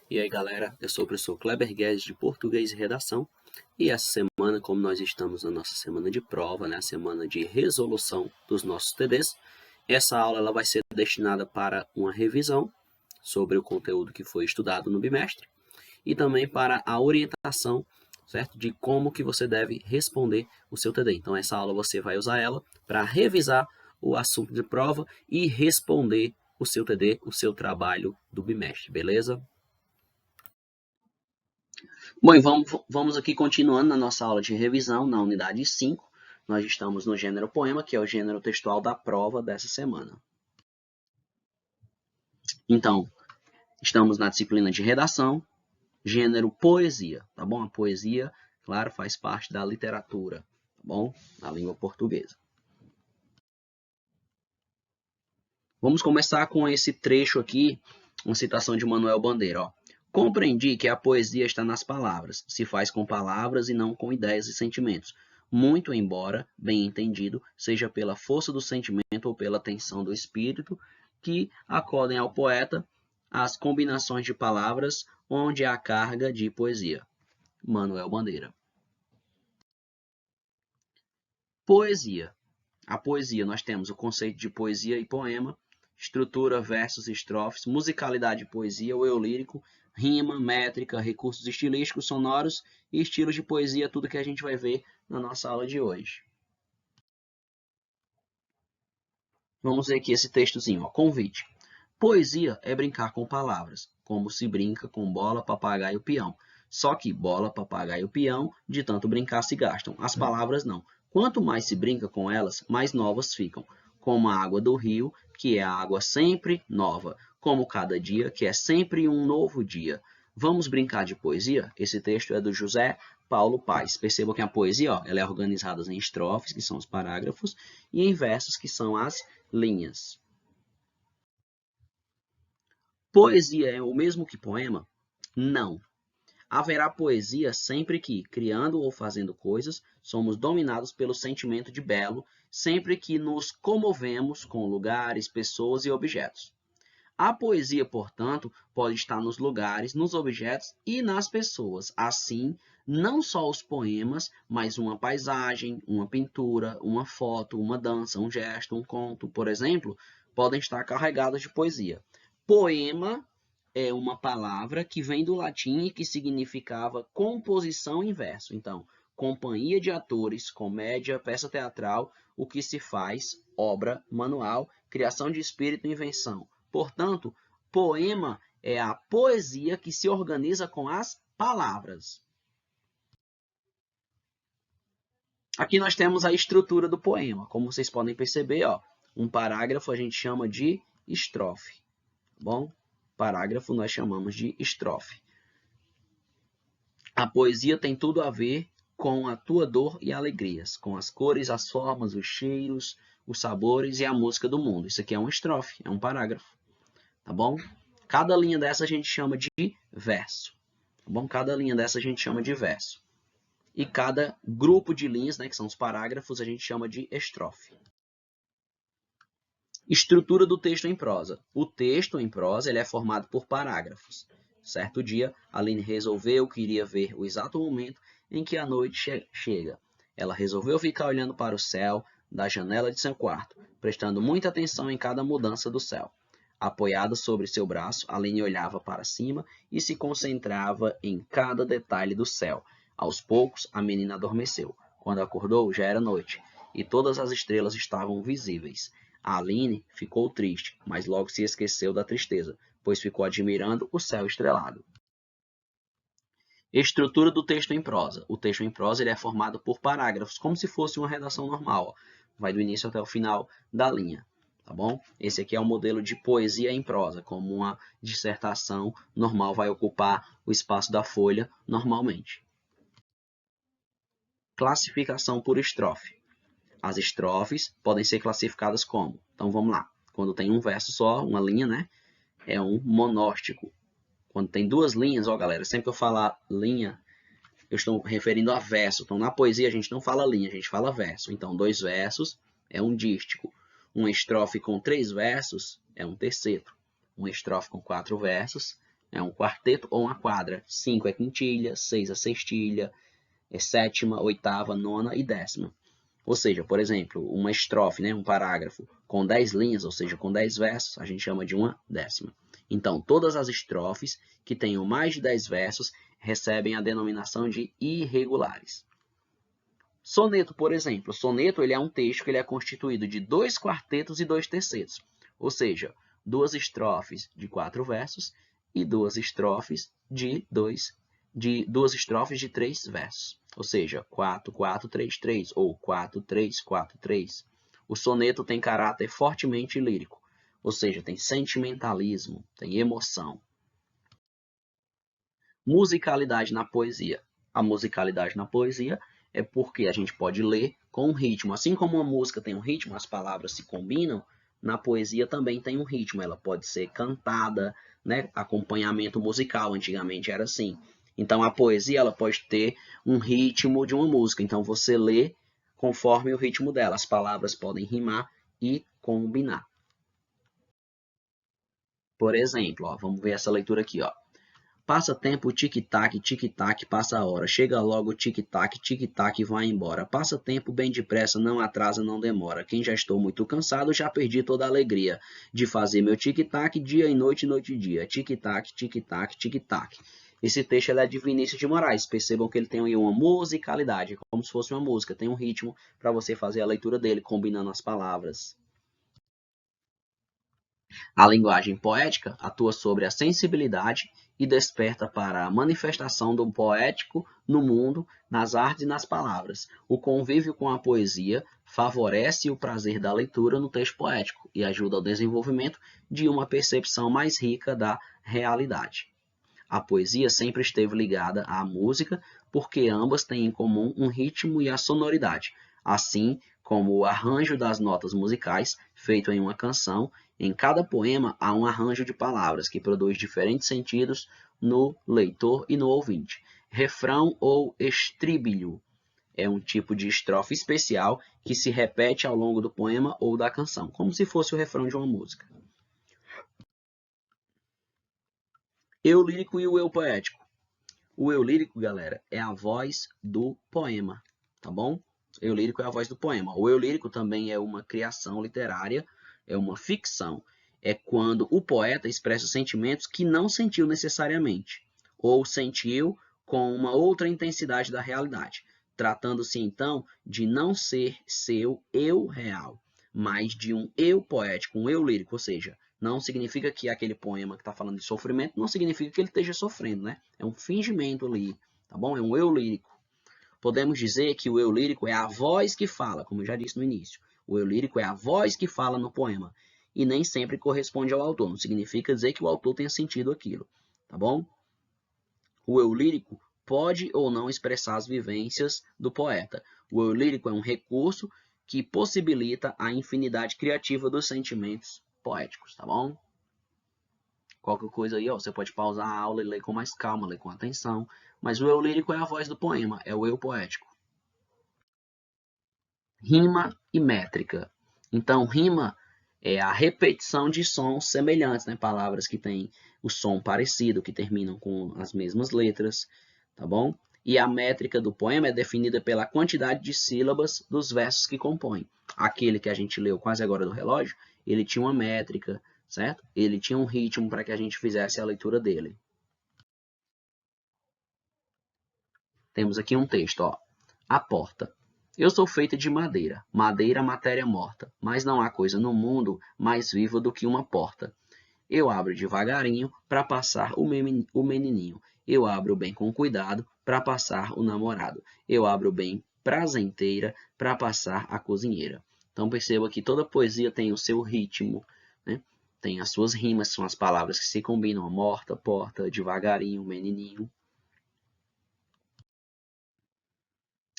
E aí galera, eu sou o professor Kleber Guedes de Português e Redação e essa semana, como nós estamos na nossa semana de prova, a semana de resolução dos nossos TDs, essa aula ela vai ser destinada para uma revisão sobre o conteúdo que foi estudado no bimestre e também para a orientação, certo, de como que você deve responder o seu TD. Então essa aula você vai usar ela para revisar o assunto de prova e responder o seu TD, o seu trabalho do bimestre, beleza? Bom, e vamos aqui continuando na nossa aula de revisão, na unidade 5. Nós estamos no gênero poema, que é o gênero textual da prova dessa semana. Então, estamos na disciplina de redação, gênero poesia, tá bom? A poesia, claro, faz parte da literatura, tá bom? Na língua portuguesa. Vamos começar com esse trecho aqui, uma citação de Manuel Bandeira, ó. Compreendi que a poesia está nas palavras, se faz com palavras e não com ideias e sentimentos, muito embora, bem entendido, seja pela força do sentimento ou pela tensão do espírito, que acodem ao poeta as combinações de palavras onde há carga de poesia. Manuel Bandeira. Poesia. A poesia, nós temos o conceito de poesia e poema, estrutura, versos, estrofes, musicalidade de poesia, o eu lírico, rima, métrica, recursos estilísticos, sonoros e estilos de poesia, tudo que a gente vai ver na nossa aula de hoje. Vamos ver aqui esse textozinho, ó, convite. Poesia é brincar com palavras, como se brinca com bola, papagaio, peão. Só que bola, papagaio e peão, de tanto brincar se gastam. As palavras não. Quanto mais se brinca com elas, mais novas ficam. Como a água do rio, que é a água sempre nova. Como cada dia, que é sempre um novo dia. Vamos brincar de poesia? Esse texto é do José Paulo Paes. Percebam que a poesia, ó, ela é organizada em estrofes, que são os parágrafos, e em versos, que são as linhas. Poesia é o mesmo que poema? Não. Haverá poesia sempre que, criando ou fazendo coisas, somos dominados pelo sentimento de belo, sempre que nos comovemos com lugares, pessoas e objetos. A poesia, portanto, pode estar nos lugares, nos objetos e nas pessoas. Assim, não só os poemas, mas uma paisagem, uma pintura, uma foto, uma dança, um gesto, um conto, por exemplo, podem estar carregados de poesia. Poema é uma palavra que vem do latim e que significava composição em verso. Então, companhia de atores, comédia, peça teatral, o que se faz, obra, manual, criação de espírito e invenção. Portanto, poema é a poesia que se organiza com as palavras. Aqui nós temos a estrutura do poema. Como vocês podem perceber, ó, um parágrafo a gente chama de estrofe. Tá bom? Parágrafo nós chamamos de estrofe. A poesia tem tudo a ver com a tua dor e alegrias, com as cores, as formas, os cheiros, os sabores e a música do mundo. Isso aqui é uma estrofe, é um parágrafo. Tá bom? Cada linha dessa a gente chama de verso. Tá bom? Cada linha dessa a gente chama de verso. E cada grupo de linhas, né, que são os parágrafos, a gente chama de estrofe. Estrutura do texto em prosa. O texto em prosa ele é formado por parágrafos. Certo dia, Aline resolveu que iria ver o exato momento em que a noite chega. Ela resolveu ficar olhando para o céu da janela de seu quarto, prestando muita atenção em cada mudança do céu. Apoiada sobre seu braço, Aline olhava para cima e se concentrava em cada detalhe do céu. Aos poucos, a menina adormeceu. Quando acordou, já era noite, e todas as estrelas estavam visíveis. A Aline ficou triste, mas logo se esqueceu da tristeza, pois ficou admirando o céu estrelado. Estrutura do texto em prosa. O texto em prosa ele é formado por parágrafos, como se fosse uma redação normal. Vai do início até o final da linha. Tá bom? Esse aqui é o modelo de poesia em prosa, como uma dissertação normal vai ocupar o espaço da folha normalmente. Classificação por estrofe. As estrofes podem ser classificadas como? Então vamos lá. Quando tem um verso só, uma linha, né? É um monóstico. Quando tem duas linhas, ó galera, sempre que eu falar linha, eu estou referindo a verso. Então na poesia a gente não fala linha, a gente fala verso. Então 2 versos é um dístico. Uma estrofe com 3 versos é um terceto. Uma estrofe com 4 versos É um quarteto ou uma quadra. 5 é quintilha, 6 é sextilha, é sétima, oitava, nona e décima. Ou seja, por exemplo, uma estrofe, né, um parágrafo com 10 linhas, ou seja, com 10 versos, a gente chama de uma décima. Então, todas as estrofes que tenham mais de 10 versos recebem a denominação de irregulares. Soneto, por exemplo. Soneto ele é um texto que ele é constituído de 2 quartetos e 2 tercetos. Ou seja, 2 estrofes de 4 versos e 2 estrofes de 3 versos. Ou seja, 4, 4, 3, 3 ou 4, 3, 4, 3. O soneto tem caráter fortemente lírico, ou seja, tem sentimentalismo, tem emoção. Musicalidade na poesia. A musicalidade na poesia é porque a gente pode ler com um ritmo. Assim como uma música tem um ritmo, as palavras se combinam, na poesia também tem um ritmo. Ela pode ser cantada, né? Acompanhamento musical, antigamente era assim. Então a poesia ela pode ter um ritmo de uma música. Então você lê conforme o ritmo dela. As palavras podem rimar e combinar. Por exemplo, ó, vamos ver essa leitura aqui, ó. Passa tempo, tic-tac, tic-tac, passa a hora. Chega logo, tic-tac, tic-tac, vai embora. Passa tempo bem depressa, não atrasa, não demora. Quem já estou muito cansado, já perdi toda a alegria de fazer meu tic-tac dia e noite, noite e dia. Tic-tac, tic-tac, tic-tac. Esse texto é de Vinícius de Moraes. Percebam que ele tem uma musicalidade, como se fosse uma música. Tem um ritmo para você fazer a leitura dele, combinando as palavras. A linguagem poética atua sobre a sensibilidade e desperta para a manifestação do poético no mundo, nas artes e nas palavras. O convívio com a poesia favorece o prazer da leitura no texto poético e ajuda ao desenvolvimento de uma percepção mais rica da realidade. A poesia sempre esteve ligada à música, porque ambas têm em comum um ritmo e a sonoridade, assim como o arranjo das notas musicais feito em uma canção. Em cada poema há um arranjo de palavras que produz diferentes sentidos no leitor e no ouvinte. Refrão ou estribilho é um tipo de estrofe especial que se repete ao longo do poema ou da canção, como se fosse o refrão de uma música. Eu lírico e o eu poético. O eu lírico, galera, é a voz do poema, tá bom? Eu lírico é a voz do poema. O eu lírico também é uma criação literária, é uma ficção. É quando o poeta expressa sentimentos que não sentiu necessariamente, ou sentiu com uma outra intensidade da realidade, tratando-se então de não ser seu eu real, mas de um eu poético, um eu lírico, ou seja, não significa que aquele poema que está falando de sofrimento não significa que ele esteja sofrendo, né? É um fingimento ali, tá bom? É um eu lírico. Podemos dizer que o eu lírico é a voz que fala, como eu já disse no início. O eu lírico é a voz que fala no poema e nem sempre corresponde ao autor. Não significa dizer que o autor tenha sentido aquilo, tá bom? O eu lírico pode ou não expressar as vivências do poeta. O eu lírico é um recurso que possibilita a infinidade criativa dos sentimentos poéticos, tá bom? Qualquer coisa aí, ó, você pode pausar a aula e ler com mais calma, ler com atenção. Mas o eu lírico é a voz do poema, é o eu poético. Rima e métrica. Então, rima é a repetição de sons semelhantes, né? Palavras que têm o som parecido, que terminam com as mesmas letras, tá bom? E a métrica do poema é definida pela quantidade de sílabas dos versos que compõem. Aquele que a gente leu quase agora do relógio, ele tinha uma métrica, certo? Ele tinha um ritmo para que a gente fizesse a leitura dele. Temos aqui um texto, ó. A porta. Eu sou feita de madeira, madeira, matéria morta, mas não há coisa no mundo mais viva do que uma porta. Eu abro devagarinho para passar o menininho. Eu abro bem com cuidado para passar o namorado. Eu abro bem prazenteira para passar a cozinheira. Então perceba que toda poesia tem o seu ritmo, né? Tem as suas rimas, são as palavras que se combinam, morta, porta, devagarinho, menininho.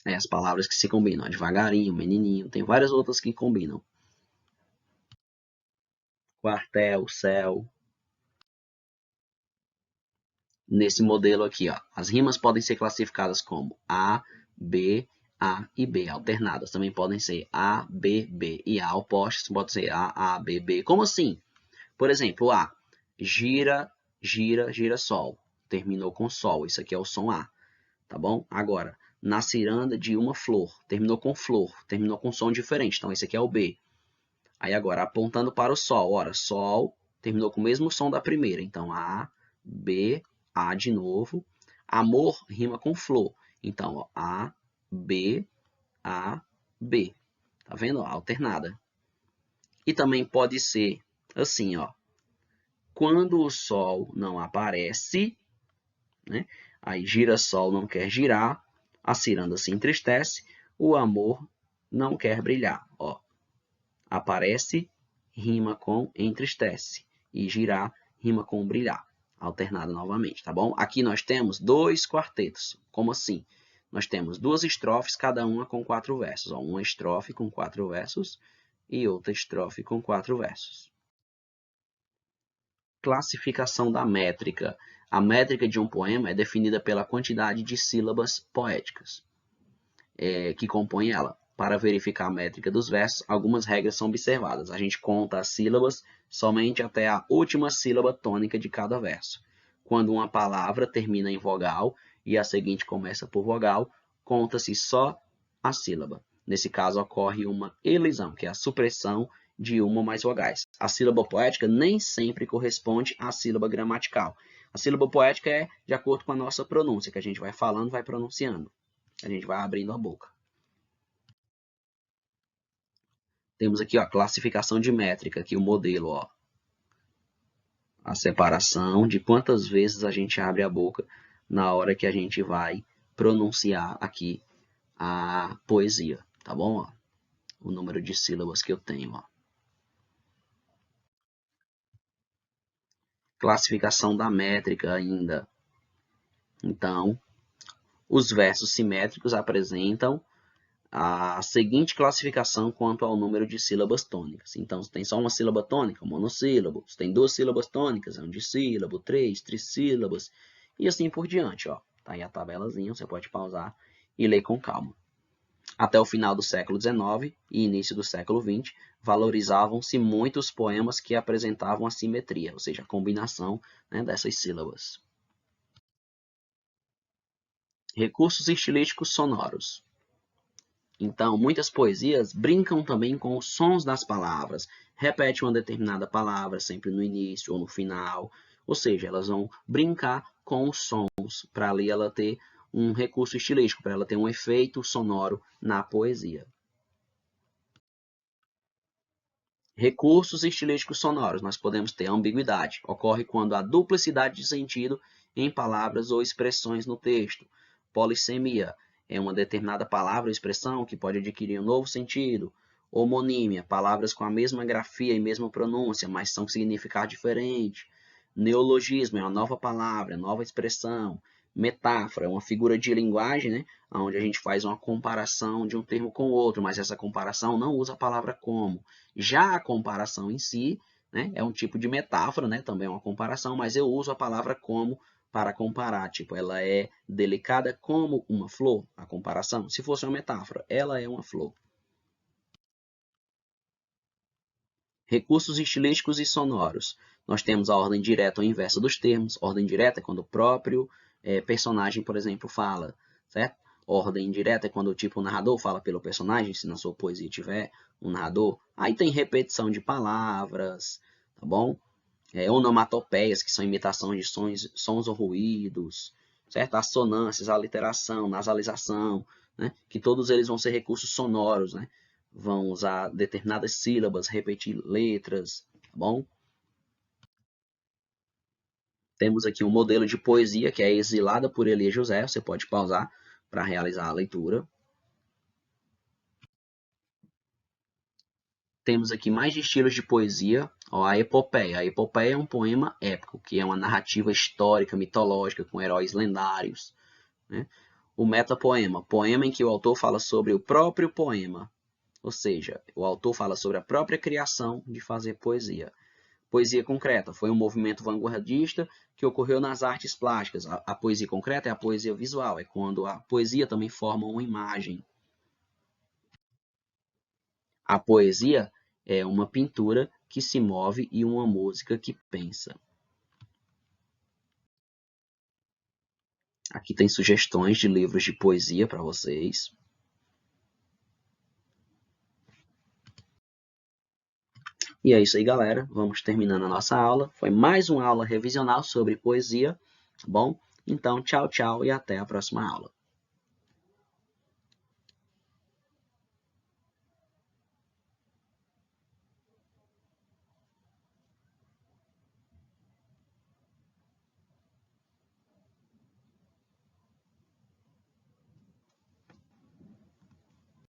As palavras que se combinam, devagarinho, menininho, tem várias outras que combinam. Quartel, céu. Nesse modelo aqui, ó, as rimas podem ser classificadas como A, B, A e B, alternadas. Também podem ser A, B, B e A opostas, pode ser A, A, B, B. Como assim? Por exemplo, A, gira, gira, girassol. Terminou com sol. Isso aqui é o som A, tá bom? Agora, na ciranda de uma flor. Terminou com flor. Terminou com som diferente. Então, esse aqui é o B. Aí agora, apontando para o sol. Ora, sol terminou com o mesmo som da primeira. Então, A, B, A de novo. Amor rima com flor. Então, ó, A, B, B. Tá vendo? Alternada. E também pode ser assim, ó. Quando o sol não aparece, né? Aí girassol não quer girar, a ciranda se entristece, o amor não quer brilhar. Ó. Aparece, rima com entristece. E girar, rima com brilhar. Alternada novamente, tá bom? Aqui nós temos 2 quartetos. Como assim? Nós temos 2 estrofes, cada uma com 4 versos. Ó, uma estrofe com 4 versos e outra estrofe com 4 versos. Classificação da métrica. A métrica de um poema é definida pela quantidade de sílabas poéticas que compõem ela. Para verificar a métrica dos versos, algumas regras são observadas. A gente conta as sílabas somente até a última sílaba tônica de cada verso. Quando uma palavra termina em vogal e a seguinte começa por vogal, conta-se só a sílaba. Nesse caso, ocorre uma elisão, que é a supressão de uma ou mais vogais. A sílaba poética nem sempre corresponde à sílaba gramatical. A sílaba poética é de acordo com a nossa pronúncia, que a gente vai falando, vai pronunciando. A gente vai abrindo a boca. Temos aqui ó, a classificação de métrica, aqui o modelo. Ó. A separação de quantas vezes a gente abre a boca na hora que a gente vai pronunciar aqui a poesia. Tá bom? Ó, o número de sílabas que eu tenho. Ó. Classificação da métrica ainda. Então, os versos simétricos apresentam a seguinte classificação quanto ao número de sílabas tônicas. Então, se tem só uma sílaba tônica, monossílabo. Se tem 2 sílabas tônicas, é um dissílabo, 3, trissílabas, e assim por diante. Ó. Tá aí a tabelazinha, você pode pausar e ler com calma. Até o final do século XIX e início do século XX, valorizavam-se muito os poemas que apresentavam a simetria, ou seja, a combinação dessas sílabas. Recursos estilísticos sonoros. Então, muitas poesias brincam também com os sons das palavras, repetem uma determinada palavra sempre no início ou no final, ou seja, elas vão brincar com os sons para ali ela ter um recurso estilístico, para ela ter um efeito sonoro na poesia. Recursos estilísticos sonoros, nós podemos ter ambiguidade, ocorre quando há duplicidade de sentido em palavras ou expressões no texto. Polissemia, é uma determinada palavra ou expressão que pode adquirir um novo sentido. Homonímia, palavras com a mesma grafia e mesma pronúncia, mas são significado diferente. Neologismo, é uma nova palavra, nova expressão. Metáfora, é uma figura de linguagem, né, onde a gente faz uma comparação de um termo com o outro, mas essa comparação não usa a palavra como. Já a comparação em si, né, é um tipo de metáfora, né, também é uma comparação, mas eu uso a palavra como para comparar, tipo, ela é delicada como uma flor, a comparação. Se fosse uma metáfora, ela é uma flor. Recursos estilísticos e sonoros. Nós temos a ordem direta ou inversa dos termos. Ordem direta é quando o próprio personagem, por exemplo, fala, certo? Ordem indireta é quando o tipo narrador fala pelo personagem, se na sua poesia tiver um narrador. Aí tem repetição de palavras, tá bom? Onomatopeias, que são imitações de sons ou ruídos, certo? Assonâncias, aliteração, nasalização, né? Que todos eles vão ser recursos sonoros, né? Vão usar determinadas sílabas, repetir letras, tá bom? Temos aqui um modelo de poesia que é Exilada por Elia José, você pode pausar para realizar a leitura. Temos aqui mais estilos de poesia. Ó, a epopeia. A epopeia é um poema épico, que é uma narrativa histórica, mitológica, com heróis lendários. Né? O metapoema. Poema em que o autor fala sobre o próprio poema. Ou seja, o autor fala sobre a própria criação de fazer poesia. Poesia concreta. Foi um movimento vanguardista que ocorreu nas artes plásticas. A poesia concreta é a poesia visual. É quando a poesia também forma uma imagem. A poesia é uma pintura que se move e uma música que pensa. Aqui tem sugestões de livros de poesia para vocês. E é isso aí, galera. Vamos terminando a nossa aula. Foi mais uma aula revisional sobre poesia, tá bom? Então, tchau, tchau e até a próxima aula.